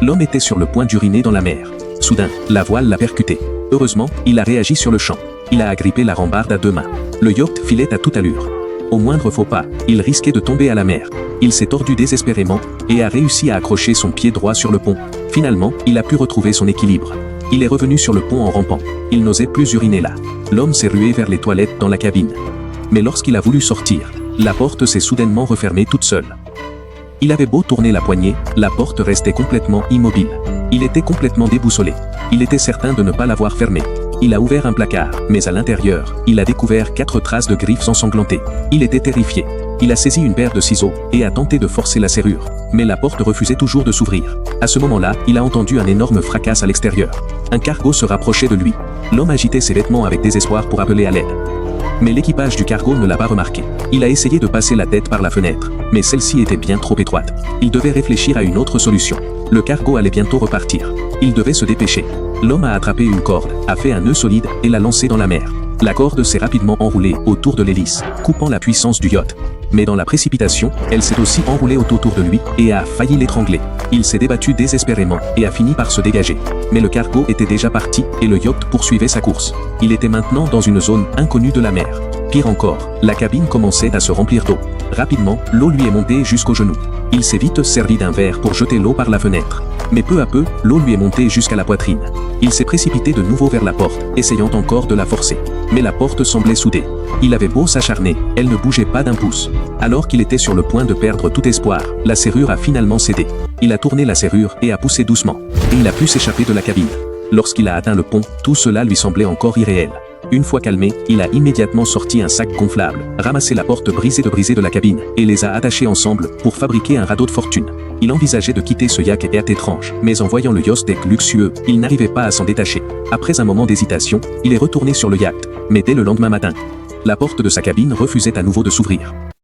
L'homme était sur le point d'uriner dans la mer. Soudain, la voile l'a percuté. Heureusement, il a réagi sur le champ. Il a agrippé la rambarde à 2 mains. Le yacht filait à toute allure. Au moindre faux pas, il risquait de tomber à la mer. Il s'est tordu désespérément et a réussi à accrocher son pied droit sur le pont. Finalement, il a pu retrouver son équilibre. Il est revenu sur le pont en rampant. Il n'osait plus uriner là. L'homme s'est rué vers les toilettes dans la cabine. Mais lorsqu'il a voulu sortir, la porte s'est soudainement refermée toute seule. Il avait beau tourner la poignée, la porte restait complètement immobile. Il était complètement déboussolé. Il était certain de ne pas l'avoir fermée. Il a ouvert un placard, mais à l'intérieur, il a découvert 4 traces de griffes ensanglantées. Il était terrifié. Il a saisi une paire de ciseaux et a tenté de forcer la serrure. Mais la porte refusait toujours de s'ouvrir. À ce moment-là, il a entendu un énorme fracas à l'extérieur. Un cargo se rapprochait de lui. L'homme agitait ses vêtements avec désespoir pour appeler à l'aide. Mais l'équipage du cargo ne l'a pas remarqué. Il a essayé de passer la tête par la fenêtre, mais celle-ci était bien trop étroite. Il devait réfléchir à une autre solution. Le cargo allait bientôt repartir. Il devait se dépêcher. L'homme a attrapé une corde, a fait un nœud solide et l'a lancé dans la mer. La corde s'est rapidement enroulée autour de l'hélice, coupant la puissance du yacht. Mais dans la précipitation, elle s'est aussi enroulée autour de lui et a failli l'étrangler. Il s'est débattu désespérément et a fini par se dégager. Mais le cargo était déjà parti et le yacht poursuivait sa course. Il était maintenant dans une zone inconnue de la mer. Pire encore, la cabine commençait à se remplir d'eau. Rapidement, l'eau lui est montée jusqu'aux genoux. Il s'est vite servi d'un verre pour jeter l'eau par la fenêtre. Mais peu à peu, l'eau lui est montée jusqu'à la poitrine. Il s'est précipité de nouveau vers la porte, essayant encore de la forcer. Mais la porte semblait soudée. Il avait beau s'acharner, elle ne bougeait pas d'un pouce. Alors qu'il était sur le point de perdre tout espoir, la serrure a finalement cédé. Il a tourné la serrure et a poussé doucement. Et il a pu s'échapper de la cabine. Lorsqu'il a atteint le pont, tout cela lui semblait encore irréel. Une fois calmé, il a immédiatement sorti un sac gonflable, ramassé la porte brisée de la cabine, et les a attachés ensemble pour fabriquer un radeau de fortune. Il envisageait de quitter ce yacht étrange, mais en voyant le yacht deck luxueux, il n'arrivait pas à s'en détacher. Après un moment d'hésitation, il est retourné sur le yacht, mais dès le lendemain matin, la porte de sa cabine refusait à nouveau de s'ouvrir.